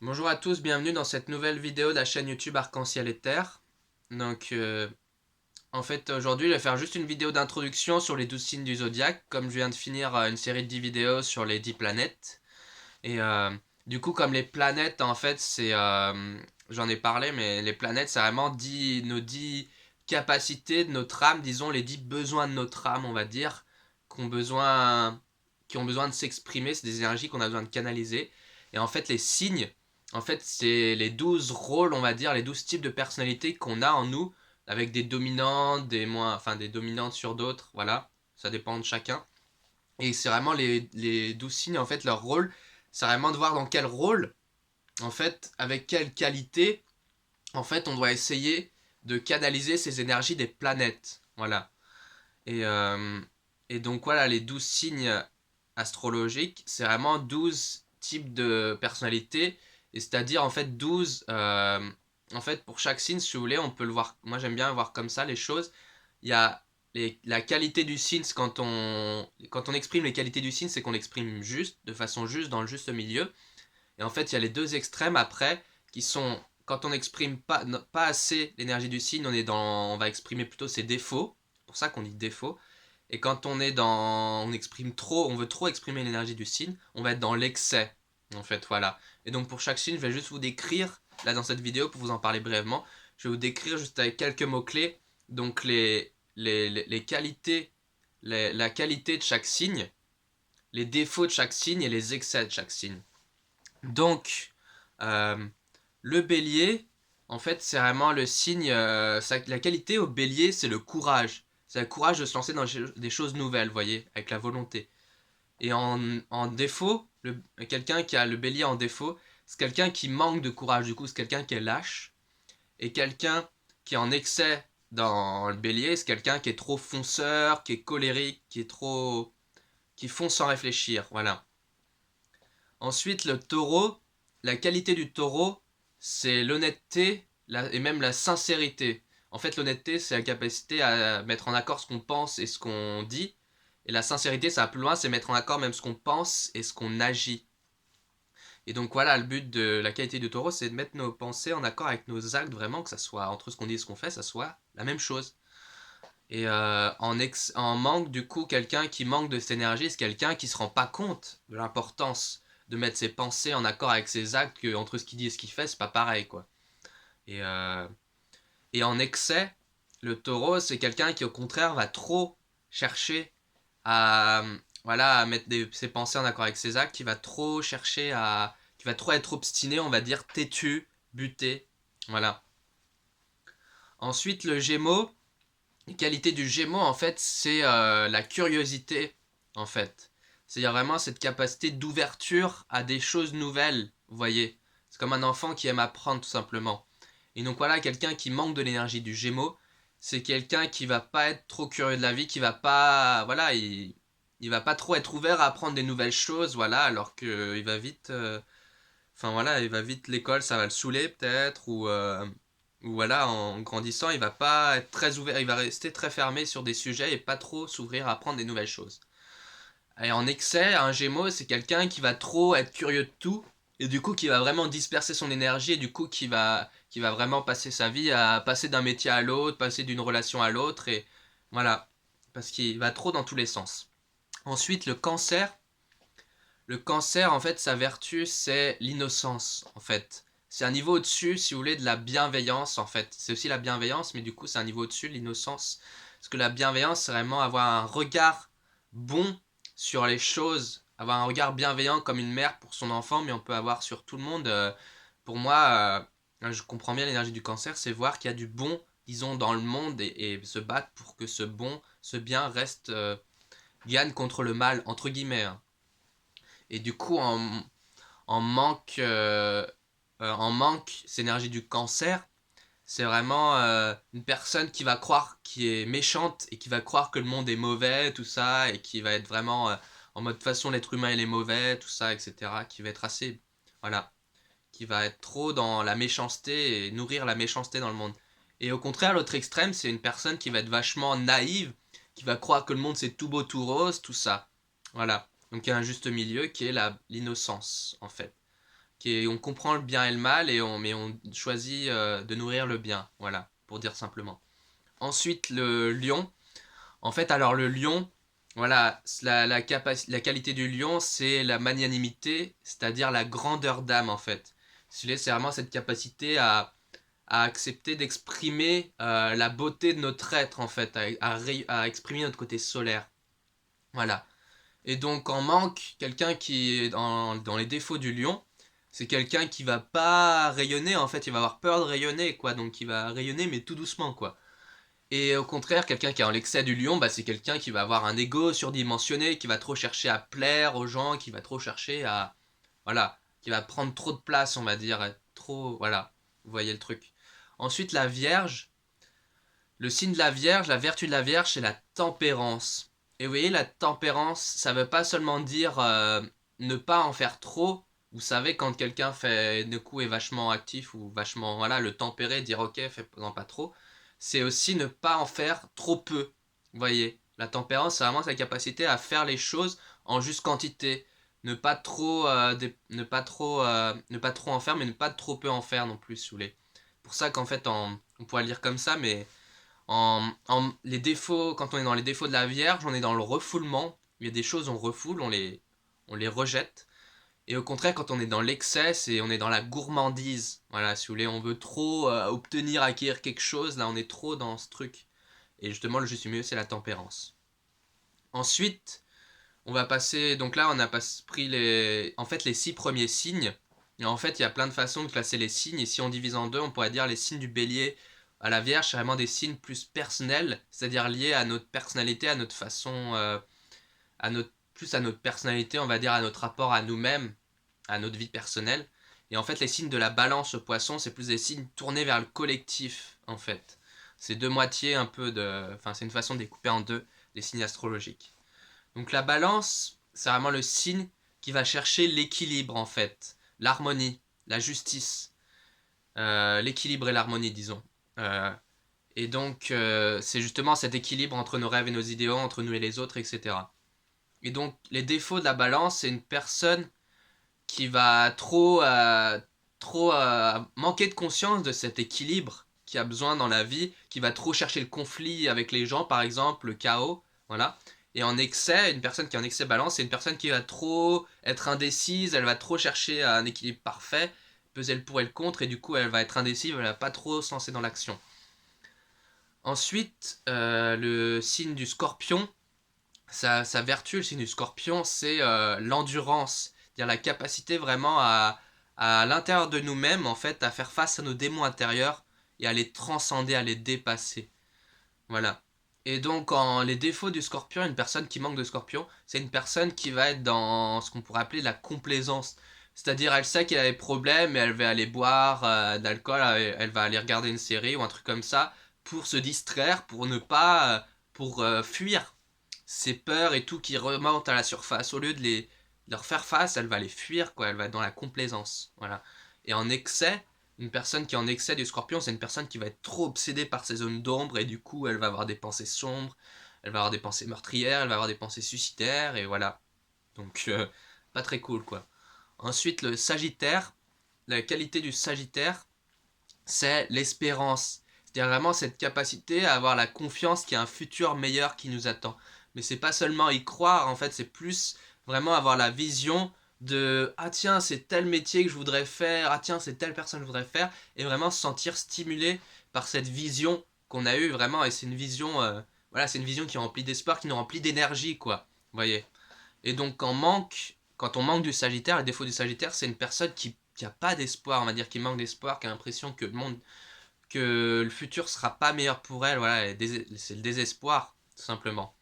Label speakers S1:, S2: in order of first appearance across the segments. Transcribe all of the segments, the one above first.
S1: Bonjour à tous, bienvenue dans cette nouvelle vidéo de la chaîne YouTube Arc-en-Ciel et Terre. Aujourd'hui je vais faire juste une vidéo d'introduction sur les 12 signes du zodiaque, comme je viens de finir une série de 10 vidéos sur les 10 planètes. Et du coup, comme les planètes, en fait, j'en ai parlé, mais les planètes, c'est vraiment nos 10 capacités de notre âme, disons les 10 besoins de notre âme, on va dire, qui ont besoin, qui ont besoin de s'exprimer, c'est des énergies qu'on a besoin de canaliser. Et en fait, les signes, en fait, c'est les 12 rôles, on va dire, les 12 types de personnalités qu'on a en nous, avec des dominantes, des moins, enfin, des dominantes sur d'autres, voilà, ça dépend de chacun. Et c'est vraiment les 12 signes, en fait, leur rôle, c'est vraiment de voir dans quel rôle, en fait, avec quelle qualité, en fait, on doit essayer de canaliser ces énergies des planètes. Voilà. Et, euh, et donc, voilà, les 12 signes astrologiques, c'est vraiment 12 types de personnalités, et c'est-à-dire, en fait, 12 en fait, pour chaque signe, si vous voulez, on peut le voir, moi j'aime bien voir comme ça les choses. Il y a la qualité du signe, quand on exprime les qualités du signe, c'est qu'on l'exprime juste, de façon juste, dans le juste milieu. Et en fait, il y a les deux extrêmes après, qui sont, quand on n'exprime pas assez l'énergie du signe, on va exprimer plutôt ses défauts. C'est pour ça qu'on dit défaut. Et quand on exprime trop, on veut trop exprimer l'énergie du signe, on va être dans l'excès. En fait, voilà. Et donc pour chaque signe, je vais juste vous décrire, là dans cette vidéo, pour vous en parler brièvement, je vais vous décrire juste avec quelques mots-clés, donc les qualités, la qualité de chaque signe, les défauts de chaque signe et les excès de chaque signe. Donc, euh, le bélier, en fait, c'est vraiment le signe. La qualité au bélier, c'est le courage. C'est le courage de se lancer dans des choses nouvelles, vous voyez, avec la volonté. Et en défaut, quelqu'un qui a le bélier en défaut, c'est quelqu'un qui manque de courage, du coup, c'est quelqu'un qui est lâche. Et quelqu'un qui est en excès dans le bélier, c'est quelqu'un qui est trop fonceur, qui est colérique, qui fonce sans réfléchir, voilà. Ensuite, le taureau, la qualité du taureau, c'est l'honnêteté et même la sincérité. En fait, l'honnêteté, c'est la capacité à mettre en accord ce qu'on pense et ce qu'on dit. Et la sincérité, ça va plus loin, c'est mettre en accord même ce qu'on pense et ce qu'on agit. Et donc voilà, le but de la qualité du taureau, c'est de mettre nos pensées en accord avec nos actes, vraiment, que ça soit entre ce qu'on dit et ce qu'on fait, ça soit la même chose. Et en manque, du coup, quelqu'un qui manque de cette énergie, c'est quelqu'un qui se rend pas compte de l'importance de mettre ses pensées en accord avec ses actes, que entre ce qu'il dit et ce qu'il fait, c'est pas pareil, quoi. Et, euh, et en excès, le taureau, c'est quelqu'un qui, au contraire, va trop chercher à, voilà, à mettre ses pensées en accord avec ses actes, qui va trop être obstiné, on va dire têtu, buté, voilà. Ensuite, le gémeau, les qualités du Gémeaux, en fait, c'est la curiosité, en fait. C'est-à-dire vraiment cette capacité d'ouverture à des choses nouvelles, vous voyez. C'est comme un enfant qui aime apprendre, tout simplement. Et donc voilà, quelqu'un qui manque de l'énergie du Gémeaux, c'est quelqu'un qui va pas être trop curieux de la vie, qui va pas, voilà, il va pas trop être ouvert à apprendre des nouvelles choses, voilà, alors que il va vite, enfin voilà, il va vite l'école, ça va le saouler peut-être, ou voilà, en grandissant, il va pas être très ouvert, il va rester très fermé sur des sujets et pas trop s'ouvrir à apprendre des nouvelles choses. Et en excès, un Gémeaux, c'est quelqu'un qui va trop être curieux de tout et du coup qui va vraiment disperser son énergie et du coup qui va vraiment passer sa vie à passer d'un métier à l'autre, passer d'une relation à l'autre et voilà, parce qu'il va trop dans tous les sens. Ensuite, le Cancer. Le cancer, en fait, sa vertu, c'est l'innocence, en fait. C'est un niveau au-dessus, si vous voulez, de la bienveillance, en fait. C'est aussi la bienveillance, mais du coup, c'est un niveau au-dessus de l'innocence. Parce que la bienveillance, c'est vraiment avoir un regard bon sur les choses, avoir un regard bienveillant comme une mère pour son enfant, mais on peut avoir sur tout le monde. Pour moi, je comprends bien l'énergie du cancer, c'est voir qu'il y a du bon, disons, dans le monde et se battre pour que ce bon, ce bien reste, gagne contre le mal, entre guillemets, hein. Et du coup, en manque, cette énergie du cancer, c'est vraiment une personne qui va croire, qui est méchante et qui va croire que le monde est mauvais, tout ça, et qui va être vraiment en mode de toute façon l'être humain il est mauvais, tout ça, etc. Qui va être assez, voilà, qui va être trop dans la méchanceté et nourrir la méchanceté dans le monde. Et au contraire, l'autre extrême, c'est une personne qui va être vachement naïve, qui va croire que le monde c'est tout beau, tout rose, tout ça. Voilà. Donc il y a un juste milieu qui est l'innocence, en fait. On comprend le bien et le mal, mais on choisit de nourrir le bien, voilà, pour dire simplement. Ensuite, le lion. En fait, alors le lion, voilà, la qualité du lion, c'est la magnanimité, c'est-à-dire la grandeur d'âme, en fait. C'est vraiment cette capacité à accepter d'exprimer la beauté de notre être, en fait, à exprimer notre côté solaire. Voilà. Et donc, en manque, quelqu'un qui est dans les défauts du lion, c'est quelqu'un qui va pas rayonner, en fait, il va avoir peur de rayonner, quoi. Donc, il va rayonner, mais tout doucement, quoi. Et au contraire, quelqu'un qui est en l'excès du lion, bah, c'est quelqu'un qui va avoir un ego surdimensionné, qui va trop chercher à plaire aux gens, qui va trop chercher à... Voilà, qui va prendre trop de place, on va dire, être trop... Voilà, vous voyez le truc. Ensuite, la Vierge. Le signe de la Vierge, la vertu de la Vierge, c'est la tempérance. Et vous voyez, la tempérance, ça veut pas seulement dire ne pas en faire trop. Vous savez, quand quelqu'un fait de coup est vachement actif ou vachement, voilà, le tempérer, dire ok, fais-en pas trop. C'est aussi ne pas en faire trop peu. Vous voyez, la tempérance, c'est vraiment sa capacité à faire les choses en juste quantité. Ne pas trop en faire, mais ne pas trop peu en faire non plus, si vous voulez. Pour ça qu'en fait, on pourrait le lire comme ça, mais les défauts, quand on est dans les défauts de la Vierge, on est dans le refoulement. Il y a des choses, on refoule, on les rejette. Et au contraire, quand on est dans l'excès, on est dans la gourmandise. Voilà, si vous voulez, on veut trop obtenir, acquérir quelque chose, là on est trop dans ce truc. Et justement, le juste milieu, c'est la tempérance. Ensuite, on va passer, donc là on a pris en fait, les 6 premiers signes. Et en fait, il y a plein de façons de classer les signes. Et si on divise en deux, on pourrait dire les signes du bélier à la Vierge, c'est vraiment des signes plus personnels, c'est-à-dire liés à notre personnalité, à notre façon, plus à notre personnalité, on va dire à notre rapport à nous-mêmes, à notre vie personnelle. Et en fait, les signes de la balance au poisson, c'est plus des signes tournés vers le collectif, en fait. C'est deux moitiés un peu de... Enfin, c'est une façon de découper en deux des signes astrologiques. Donc la balance, c'est vraiment le signe qui va chercher l'équilibre, en fait. L'harmonie, la justice. L'équilibre et l'harmonie, disons. Euh, et donc, c'est justement cet équilibre entre nos rêves et nos idéaux, entre nous et les autres, etc. Et donc, les défauts de la balance, c'est une personne qui va trop manquer de conscience de cet équilibre qui a besoin dans la vie, qui va trop chercher le conflit avec les gens, par exemple, le chaos, voilà. Et en excès, une personne qui est en excès balance, c'est une personne qui va trop être indécise, elle va trop chercher un équilibre parfait, peser le pour et le contre, et du coup elle va être indécise, elle va pas trop se lancer dans l'action. Ensuite, le signe du scorpion, sa vertu, le signe du scorpion, c'est l'endurance, c'est-à-dire la capacité vraiment à l'intérieur de nous-mêmes, en fait, à faire face à nos démons intérieurs et à les transcender, à les dépasser. Voilà. Et donc, les défauts du scorpion, une personne qui manque de scorpion, c'est une personne qui va être dans ce qu'on pourrait appeler la complaisance. C'est-à-dire, elle sait qu'elle a des problèmes et elle va aller boire de l'alcool, elle va aller regarder une série ou un truc comme ça pour se distraire, pour ne pas, fuir ses peurs et tout qui remontent à la surface. Au lieu de leur faire face, elle va les fuir, quoi. Elle va être dans la complaisance. Voilà. Et en excès, une personne qui est en excès du scorpion, c'est une personne qui va être trop obsédée par ses zones d'ombre et du coup, elle va avoir des pensées sombres, elle va avoir des pensées meurtrières, elle va avoir des pensées suicidaires et voilà. Donc, pas très cool, quoi. Ensuite, le Sagittaire, la qualité du Sagittaire, c'est l'espérance. C'est-à-dire vraiment cette capacité à avoir la confiance qu'il y a un futur meilleur qui nous attend. Mais c'est pas seulement y croire, en fait, c'est plus vraiment avoir la vision de ah tiens, c'est tel métier que je voudrais faire, ah tiens, c'est telle personne que je voudrais faire, et vraiment se sentir stimulé par cette vision qu'on a eue vraiment, et c'est une vision, voilà, c'est une vision qui remplit d'espoir, qui nous remplit d'énergie, quoi. Vous voyez. Et donc, quand on manque du Sagittaire, le défaut du Sagittaire, c'est une personne qui a pas d'espoir, on va dire, qui manque d'espoir, qui a l'impression que le futur sera pas meilleur pour elle, voilà, c'est le désespoir, tout simplement.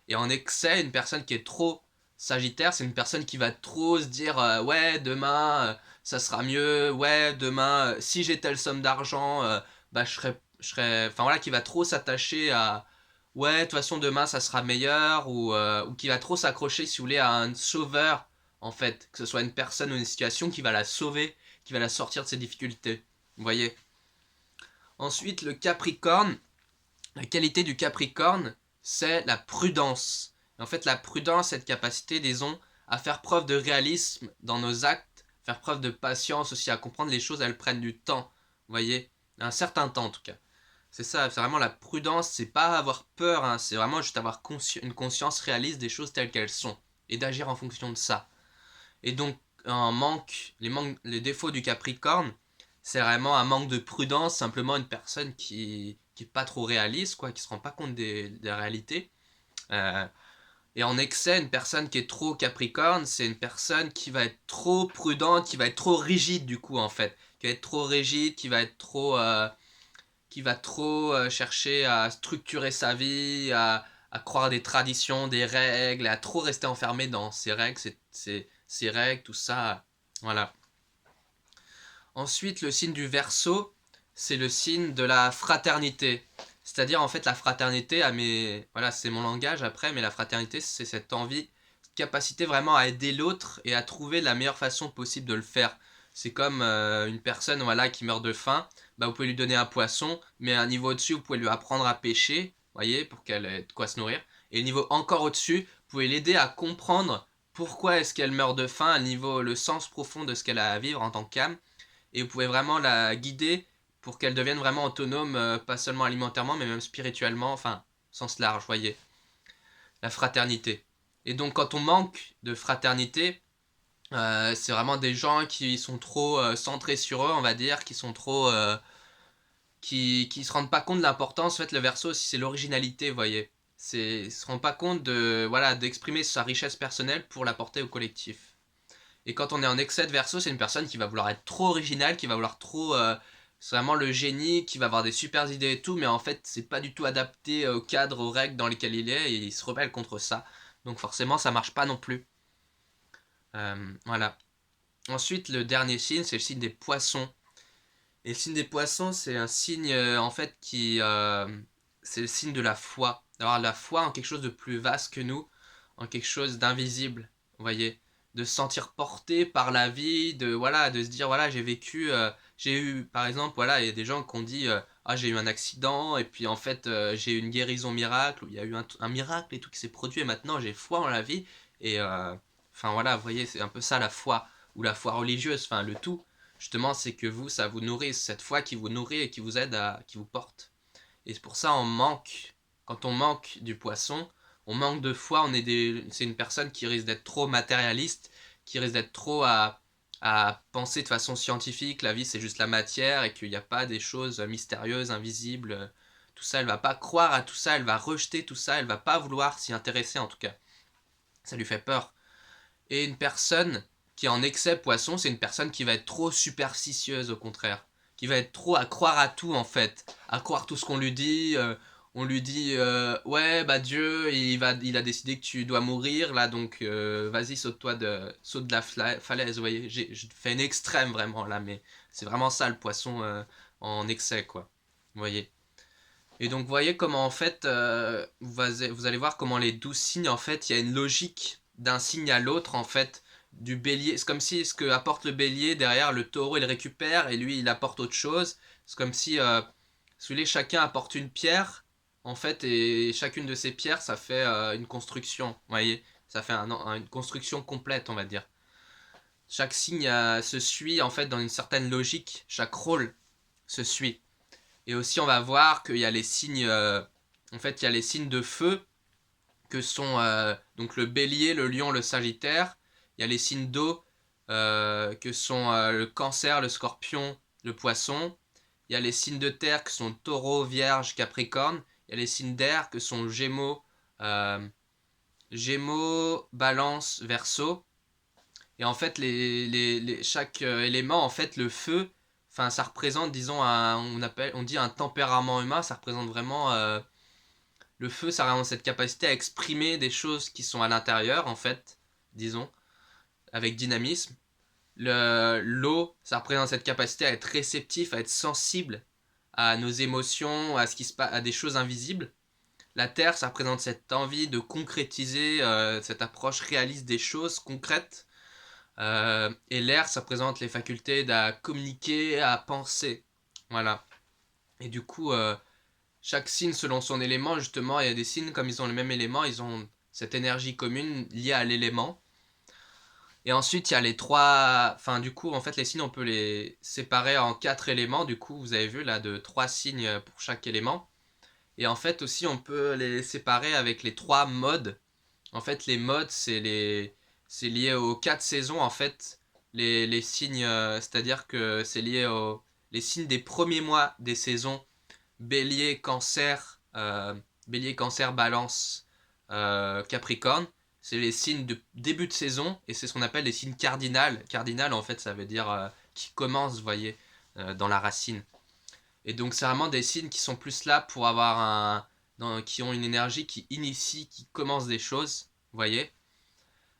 S1: Et en excès, une personne qui est trop Sagittaire, c'est une personne qui va trop se dire ouais, demain ça sera mieux, ouais, demain si j'ai telle somme d'argent, bah enfin voilà, qui va trop s'attacher à ouais, de toute façon demain ça sera meilleur ou qui va trop s'accrocher si vous voulez à un sauveur en fait, que ce soit une personne ou une situation qui va la sauver, qui va la sortir de ses difficultés. Vous voyez. Ensuite, le Capricorne, la qualité du Capricorne, c'est la prudence. Et en fait, la prudence, cette capacité, disons, à faire preuve de réalisme dans nos actes, faire preuve de patience aussi, à comprendre les choses, elles prennent du temps, vous voyez, un certain temps en tout cas. C'est ça, c'est vraiment la prudence, c'est pas avoir peur, hein, c'est vraiment juste avoir une conscience réaliste des choses telles qu'elles sont, et d'agir en fonction de ça. Et donc, les défauts du Capricorne, c'est vraiment un manque de prudence, simplement une personne qui est pas trop réaliste, quoi, qui se rend pas compte des réalités. Euh, et en excès, une personne qui est trop Capricorne, c'est une personne qui va être trop prudente, qui va être trop rigide du coup en fait, qui va être trop rigide, qui va trop chercher à structurer sa vie, à croire des traditions, des règles, à trop rester enfermé dans ses règles, ses règles, tout ça. Voilà. Ensuite, le signe du Verseau, c'est le signe de la fraternité. C'est-à-dire, en fait, la fraternité, voilà, c'est mon langage après, mais la fraternité, c'est cette envie, cette capacité vraiment à aider l'autre et à trouver la meilleure façon possible de le faire. C'est comme une personne voilà, qui meurt de faim, bah, vous pouvez lui donner un poisson, mais à un niveau au-dessus, vous pouvez lui apprendre à pêcher, voyez, pour qu'elle ait de quoi se nourrir. Et le niveau encore au-dessus, vous pouvez l'aider à comprendre pourquoi est-ce qu'elle meurt de faim, à niveau, le sens profond de ce qu'elle a à vivre en tant qu'âme, et vous pouvez vraiment la guider pour qu'elle devienne vraiment autonome, pas seulement alimentairement, mais même spirituellement, enfin, sens large, voyez. La fraternité. Et donc, quand on manque de fraternité, c'est vraiment des gens qui sont trop centrés sur eux, on va dire, qui sont trop. Qui se rendent pas compte de l'importance. En fait, le Verseau, c'est l'originalité, vous voyez. Ils se rendent pas compte voilà, d'exprimer sa richesse personnelle pour l'apporter au collectif. Et quand on est en excès de Verseau, c'est une personne qui va vouloir être trop originale, qui va vouloir trop. C'est vraiment le génie, qui va avoir des super idées et tout, mais en fait, c'est pas du tout adapté au cadre, aux règles dans lesquelles il est, et il se rebelle contre ça. Donc forcément, ça marche pas non plus. Voilà. Ensuite, le dernier signe, c'est le signe des poissons. Et le signe des poissons, c'est un signe, en fait, c'est le signe de la foi. D'avoir la foi en quelque chose de plus vaste que nous, en quelque chose d'invisible, vous voyez. De se sentir porté par la vie, voilà, de se dire, voilà, j'ai eu, par exemple, voilà, il y a des gens qui ont dit, ah, j'ai eu un accident, et puis en fait, j'ai eu une guérison miracle, ou il y a eu un miracle et tout qui s'est produit, et maintenant j'ai foi en la vie, et enfin voilà, vous voyez, c'est un peu ça la foi, ou la foi religieuse, enfin le tout justement, c'est que vous, ça vous nourrit, cette foi qui vous nourrit et qui vous aide qui vous porte. Et c'est pour ça, quand on manque du poisson, on manque de foi, c'est une personne qui risque d'être trop matérialiste, qui risque d'être trop à penser de façon scientifique, la vie c'est juste la matière et qu'il n'y a pas des choses mystérieuses, invisibles, tout ça, elle va pas croire à tout ça, elle va rejeter tout ça, elle va pas vouloir s'y intéresser en tout cas. Ça lui fait peur. Et une personne qui est en excès poisson, c'est une personne qui va être trop superstitieuse au contraire. Qui va être trop à croire à tout en fait. À croire tout ce qu'on lui dit. On lui dit ouais bah Dieu il a décidé que tu dois mourir là donc vas-y saute de la falaise, vous voyez. Je fais un extrême vraiment là mais c'est vraiment ça le poisson en excès quoi. Vous voyez. Et donc vous voyez comment en fait, vous allez voir comment les 12 signes, en fait, il y a une logique d'un signe à l'autre, en fait, du bélier. C'est comme si ce que apporte le bélier, derrière le taureau, il récupère, et lui, il apporte autre chose. C'est comme si, chacun apporte une pierre, en fait, et chacune de ces pierres, ça fait une construction, vous voyez. Ça fait une construction complète, on va dire. Chaque signe se suit, en fait, dans une certaine logique. Chaque rôle se suit. Et aussi, on va voir qu'il y a les signes, en fait, il y a les signes de feu que sont donc le bélier, le lion, le sagittaire. Il y a les signes d'eau que sont le cancer, le scorpion, le poisson. Il y a les signes de terre que sont taureau, vierge, capricorne. Il y a les signes d'air que sont euh, gémeaux, balance, verseau. Et en fait, chaque élément, en fait, le feu, enfin, ça représente, disons, on dit un tempérament humain, ça représente vraiment, le feu, ça représente cette capacité à exprimer des choses qui sont à l'intérieur, en fait, disons, avec dynamisme. L'eau, ça représente cette capacité à être réceptif, à être sensible à nos émotions, à ce qui se passe, à des choses invisibles. La terre, ça représente cette envie de concrétiser, cette approche réaliste des choses concrètes. Et l'air, ça présente les facultés à communiquer, à penser. Voilà. Et du coup, chaque signe selon son élément, justement, il y a des signes comme ils ont le même élément, ils ont cette énergie commune liée à l'élément. Et ensuite, il y a les trois... Enfin, du coup, en fait, les signes, on peut les séparer en 4 éléments. Du coup, vous avez vu, là, de 3 signes pour chaque élément. Et en fait, aussi, on peut les séparer avec les 3 modes. En fait, les modes, c'est lié aux 4 saisons, en fait. Les signes, c'est-à-dire que c'est lié aux les signes des premiers mois des saisons. Bélier, Cancer, Balance, Capricorne. C'est les signes de début de saison et c'est ce qu'on appelle les signes cardinales. Cardinal, en fait, ça veut dire qui commence, vous voyez, dans la racine. Et donc, c'est vraiment des signes qui sont plus là pour avoir qui ont une énergie qui initie, qui commence des choses, vous voyez.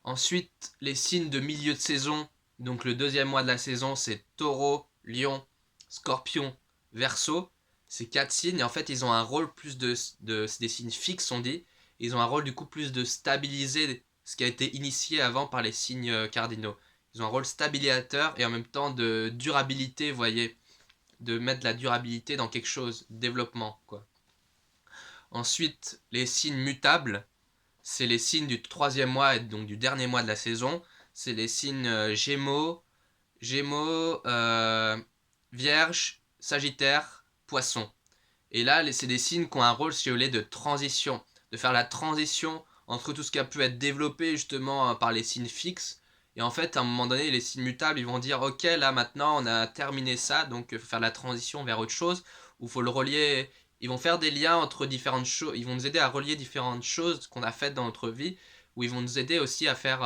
S1: Ensuite, les signes de milieu de saison. Donc, le deuxième mois de la saison, c'est Taureau, Lion, Scorpion, Verseau. Ces 4 signes, et en fait, ils ont un rôle plus c'est des signes fixes, on dit. Ils ont un rôle du coup plus de stabiliser ce qui a été initié avant par les signes cardinaux. Ils ont un rôle stabilisateur et en même temps de durabilité, vous voyez. De mettre de la durabilité dans quelque chose, développement, quoi. Ensuite, les signes mutables, c'est les signes du troisième mois et donc du dernier mois de la saison. C'est les signes Gémeaux, Vierge, Sagittaire, Poisson. Et là, c'est des signes qui ont un rôle, si vous voulez, de transition. De faire la transition entre tout ce qui a pu être développé justement par les signes fixes. Et en fait, à un moment donné, les signes mutables, ils vont dire, ok, là maintenant, on a terminé ça, donc il faut faire la transition vers autre chose. Ou il faut le relier. Ils vont faire des liens entre différentes choses. Ils vont nous aider à relier différentes choses qu'on a faites dans notre vie. Ou ils vont nous aider aussi à faire,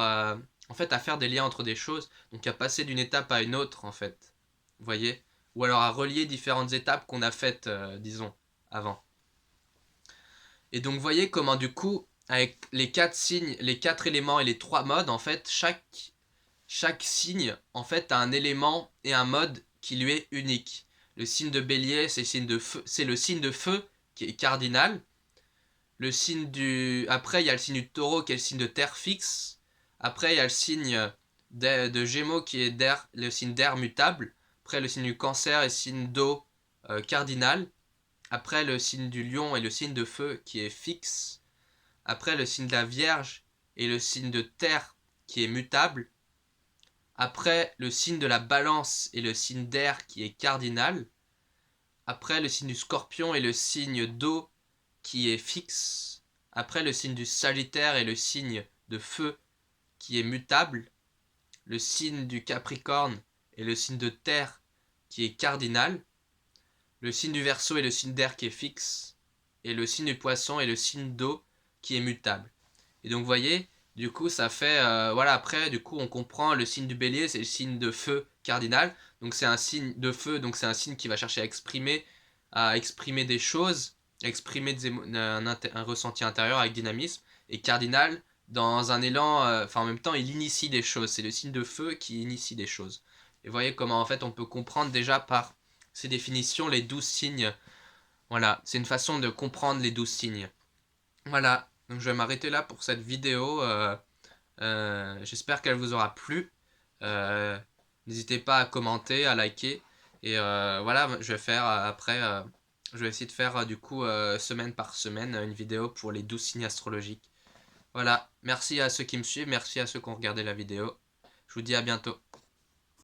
S1: en fait, à faire des liens entre des choses. Donc à passer d'une étape à une autre, en fait. Vous voyez? Ou alors à relier différentes étapes qu'on a faites, disons, avant. Et donc, vous voyez comment, du coup, avec les 4 signes, les 4 éléments et les 3 modes, en fait, chaque signe, en fait, a un élément et un mode qui lui est unique. Le signe de Bélier, c'est le signe de feu qui est cardinal. Après, il y a le signe du Taureau qui est le signe de terre fixe. Après, il y a le signe de Gémeaux qui est le signe d'air mutable. Après, le signe du Cancer et le signe d'eau cardinal. Après, le signe du Lion et le signe de feu qui est fixe. Après, le signe de la Vierge et le signe de terre qui est mutable. Après, le signe de la Balance et le signe d'air qui est cardinal. Après, le signe du Scorpion et le signe d'eau qui est fixe. Après, le signe du Sagittaire et le signe de feu qui est mutable. Le signe du Capricorne et le signe de terre qui est cardinal. Le signe du Verseau et le signe d'air qui est fixe. Et le signe du Poisson et le signe d'eau qui est mutable. Et donc, vous voyez, du coup, ça fait... voilà, après, du coup, on comprend le signe du Bélier, c'est le signe de feu cardinal. Donc, c'est un signe de feu, donc c'est un signe qui va chercher à exprimer des choses, à exprimer un ressenti intérieur avec dynamisme. Et cardinal, dans un élan... Enfin, en même temps, il initie des choses. C'est le signe de feu qui initie des choses. Et vous voyez comment, en fait, on peut comprendre déjà par ces définitions les 12 signes. Voilà, c'est une façon de comprendre les 12 signes. Voilà, donc je vais m'arrêter là pour cette vidéo. J'espère qu'elle vous aura plu. Euh, N'hésitez pas à commenter, à liker. Et voilà, je vais faire après, je vais essayer de faire du coup semaine par semaine une vidéo pour les 12 signes astrologiques. Voilà, merci à ceux qui me suivent, merci à ceux qui ont regardé la vidéo. Je vous dis à bientôt.